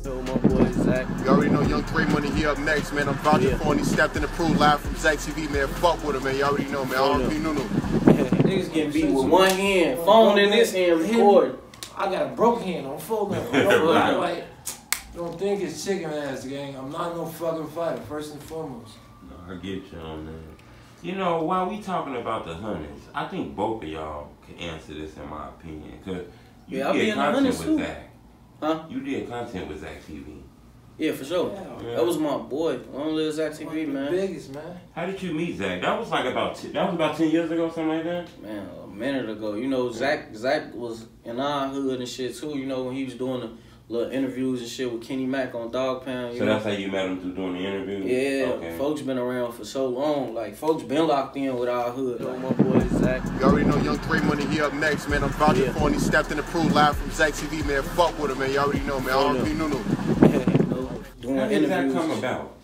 Yo, my boy Zach. You already know Young Dre Money, he up next, man. I'm vouching for him. He stepped in the crew live from Zacktv, man. Fuck with him, man. You already know, man. R.I.P. Nunu. Niggas getting beat with one hand, phone in this hand, recording. I got a broke hand on phone. Like, don't think it's chicken ass, gang. I'm not no fucking fighter, first and foremost. No, I get you on that. You know, while we talking about the hundreds, I think both of y'all can answer this in my opinion. Cause you did content with Zach. Huh? You did content with Zacktv. Yeah, for sure. Yeah. That was my boy. Long live Zacktv, man. The biggest, man. How did you meet Zach? That was like about 10 years ago, something like that. Man, a minute ago. You know, Zach was in our hood and shit too. You know, when he was doing the little interviews and shit with Kenny Mack on Dog Pound. So that's how you met him through doing the interview? Yeah, okay. Folks been around for so long. Like, folks been locked in with our hood. Yo, my boy Zach. You already know Young Dre Money, he up next, man. I'm vouching for him. He stepped in the crew live from Zacktv, man. Fuck with him, man. You already know, man. R.I.P. Nunu. How did that come about?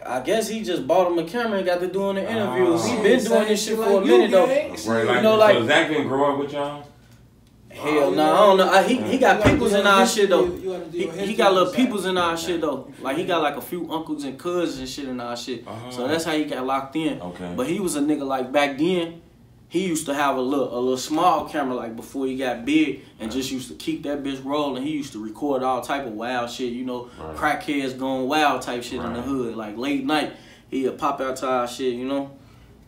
I guess he just bought him a camera and got to doing the interviews. He been doing this shit for a minute though. Right, like, you know, like, so Zach didn't grow up with y'all? Hell no, I don't know. He got peoples in our shit though. He got little peoples in our shit though. Like he got like a few uncles and cousins and shit in our shit. So that's how he got locked in. But he was a nigga like back then. He used to have a little small camera like before he got big and just used to keep that bitch rolling. He used to record all type of wild shit, you know, crackheads going wild type shit in the hood. Like late night, he'd pop out to our shit, you know.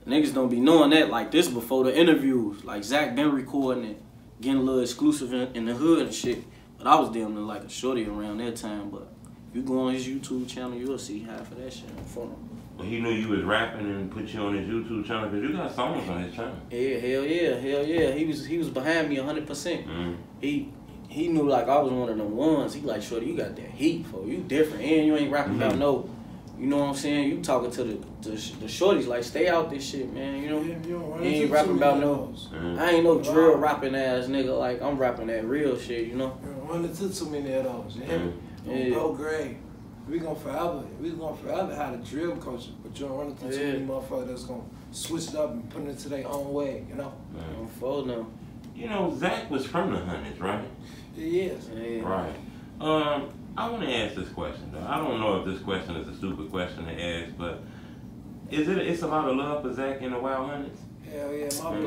Niggas don't be knowing that like this before the interviews. Like Zach been recording it, getting a little exclusive in the hood and shit. But I was damn near like a shorty around that time. But if you go on his YouTube channel, you'll see half of that shit in front of him. Well, he knew you was rapping and put you on his YouTube channel because you got songs on his channel. Yeah, hell yeah. He was behind me 100%. He knew like I was one of them ones. He like, shorty, you got that heat for you different, and you ain't rapping about no. You know what I'm saying? You talking to the shorties like, stay out this shit, man. You know, you ain't rapping about no. I ain't no drill rapping ass nigga. Like I'm rapping that real shit, you know. You don't run into too many of those. You hear me? Bro, great. We gonna forever have the drill culture, but you don't run into too many motherfuckers that's gonna switch it up and put it into their own way, you know? I'm full now. You know, Zach was from the hundreds, right? He is. Yeah. Right. I want to ask this question though. I don't know if this question is a stupid question to ask, but it's a lot of love for Zach in the Wild Hundreds? Hell yeah, my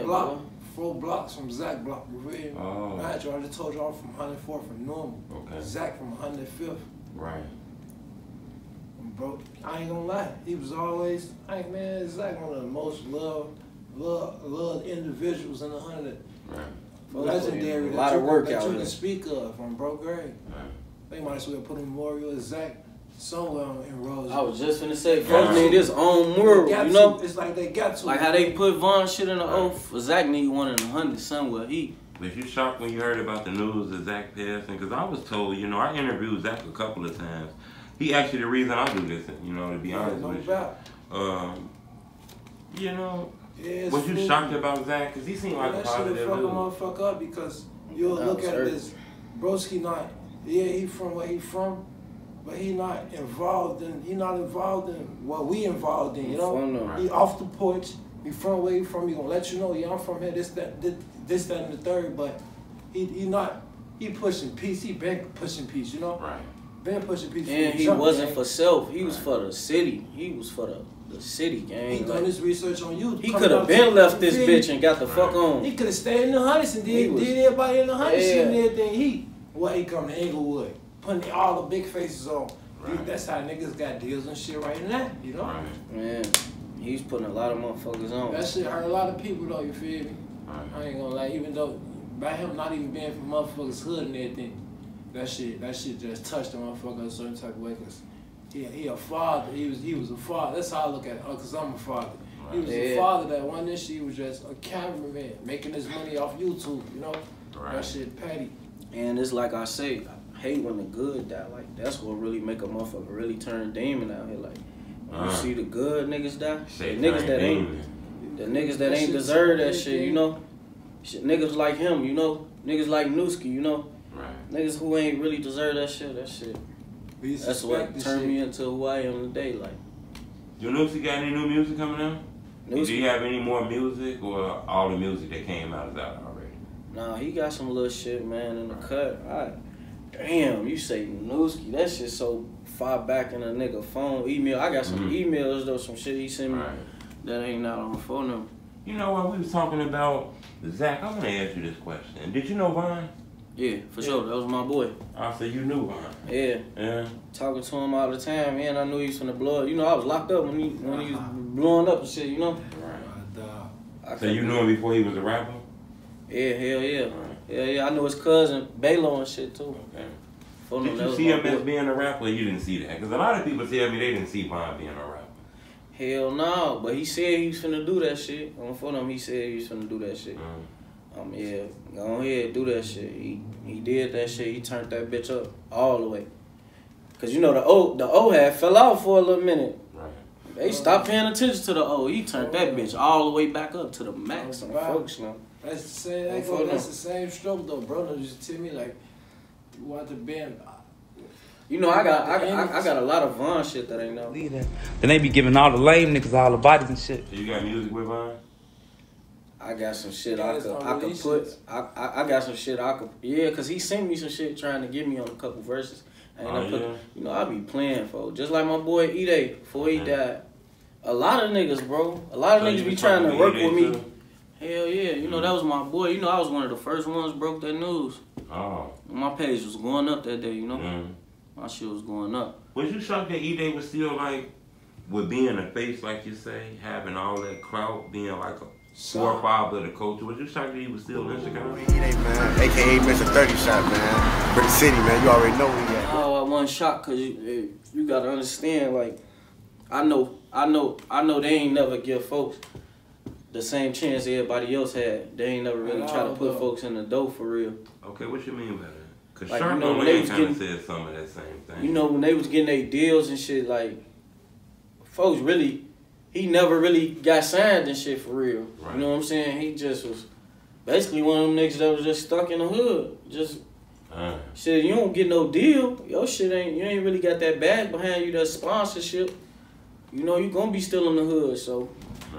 block, 4 blocks from Zach block, you feel me? Oh. I just told you I'm from 104th from Normal. Okay. Zach from 105th. Right. Bro, I ain't gonna lie. He was always, man, Zach one of the most loved individuals in the 100. Right. Legendary. A lot of work out there. there. You can speak of from Bro Gray. Right. They might as well put a memorial of Zach somewhere in Rose. I was just finna say, folks need his own mural, you know? It's like they got to. Like how they put Von shit in the oath. Zach need one in the 100 somewhere. Was you shocked when you heard about the news of Zach passing? Because I was told, you know, I interviewed Zach a couple of times. He actually the reason I do this, you know, to be honest with you. You know, was you shocked about Zach? Because he seemed like a positive dude. That shit fuck a motherfucker up because you'll look at this. Broski not, he from where he from, but he not involved in what we involved in, you know? He off the porch, he from where he from, he gonna let you know, yeah, I'm from here, this, that, and the third, but he pushing peace, he been pushing peace, you know? Right. Been pushing peace. And he wasn't for self, he was for the city. He was for the city, gang. He done his research on you. He could have been left this bitch and got the fuck on. He could have stayed in the hundreds and did everybody in the hundreds and everything. He come to Inglewood, putting all the big faces on. Right. That's how niggas got deals and shit right now, you know? Right. Man, he's putting a lot of motherfuckers on. That shit hurt a lot of people though, you feel me? Right. I ain't gonna lie, even though by him not even being from motherfuckers' hood and everything, that shit just touched the motherfucker in a certain type of way, cause he a father, he was a father. That's how I look at it, cause I'm a father. Right. He was a father that one day he was just a cameraman, making his money off YouTube, you know? Right. That shit petty. And it's like I say, I hate when the good die. Like, that's what really make a motherfucker really turn demon out here. Like, you see the good niggas die, the niggas that ain't deserve that shit, you know? Niggas like him, you know? Niggas like Nuski, you know? Right. Niggas who ain't really deserve that shit, that's what turned me into who I am today. Like, do Nuski got any new music coming out? Nuski. Do you have any more music, or all the music that came out is out already? Nah, he got some little shit, man, in the cut. Damn, you say Nuski. That shit so far back in a nigga phone, email. I got some emails though, some shit he sent me that ain't not on the phone number. You know what, we was talking about Zach. I want to ask you this question. Did you know Vine? Yeah, for sure. That was my boy. So you knew Vine? Yeah. Yeah. Talking to him all the time, man. I knew he was finna blow up. You know, I was locked up when he was blowing up and shit, you know? Right. So you knew him before he was a rapper? Yeah, hell yeah. Right. Hell yeah, I know his cousin, Balo and shit too. Okay. Did you see him as being a rapper or you didn't see that? Because a lot of people tell me they didn't see Vine being a rapper. Hell no, but he said he was finna do that shit. On phone him, he said he was finna do that shit. Yeah, go ahead, do that shit. He did that shit. He turned that bitch up all the way. Cause you know the O had fell out for a little minute. Right. They stopped paying attention to the O. He turned that bitch all the way back up to the max on folks now. That's the same. That's the same stroke though, bro. Don't just tell me like you want to bend. You know, I got a lot of Vine shit that ain't know. Then they be giving all the lame niggas all the bodies and shit. So you got music with Vine? I got some shit I could put. I got some shit I could. Yeah, cause he sent me some shit trying to get me on a couple verses. You know, I be playing for just like my boy Edai before he died. A lot of niggas, bro. A lot of niggas be trying to work with me. Hell yeah, you know that was my boy. You know I was one of the first ones broke that news. Oh. My page was going up that day. You know, my shit was going up. Was you shocked that Edai was still like, with being a face like you say, having all that crowd, being like a forefather of the culture? Was you shocked that he was still in Chicago? Edai, man, AKA Mr. 30 Shot, man. For the city, man. You already know who he at. Oh, I wasn't shocked because you gotta understand, like, I know they ain't never give folks the same chance everybody else had. They ain't never really try to put folks in the dough for real. Okay, what you mean by that? Cause like, Sharp you know, when kind of said some of that same thing. You know, when they was getting their deals and shit, like, folks really, he never really got signed and shit for real. Right. You know what I'm saying? He just was basically one of them niggas that was just stuck in the hood. Just shit, you don't get no deal. Your shit you ain't really got that bag behind you, that sponsorship. You know, you gonna be still in the hood, so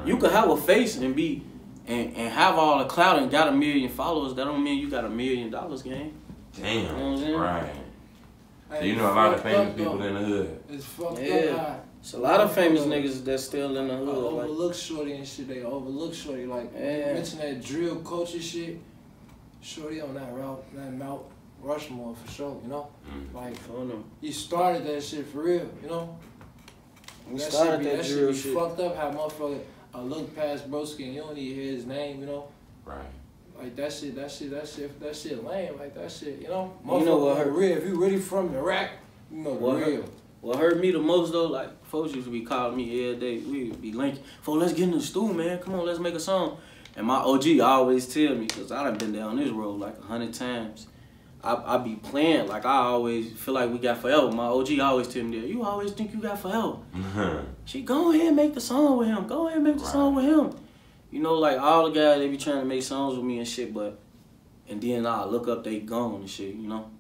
you could have a face and be and have all the clout and got 1 million followers. That don't mean you got $1 million, gang. Damn. You know what I'm saying? Right. So you know a lot of famous people in the hood. It's fucked up. It's a lot of famous niggas that's still in the hood. Overlook Shorty and shit. They overlook Shorty. Like, mention that drill culture shit. Shorty on that route, that Mount Rushmore for sure, you know? Like, he started that shit for real, you know? He started that drill shit. Fucked up how motherfucker look past broski and you don't even hear his name, you know? Right. Like that shit lame. Like that shit, you know? You know what hurt? Real. If you really from Iraq, you know what real. What hurt me the most though, like folks used to be calling me every day. We would be linking, "Folks, let's get in the stool, man. Come on, let's make a song." And my OG always tell me, cause I done been down this road like 100 times. I be playing like I always feel like we got forever. My OG always tell me that you always think you got forever. She go ahead and make the song with him. Go ahead and make the song with him. You know, like all the guys, they be trying to make songs with me and shit, and then I look up, they gone and shit, you know?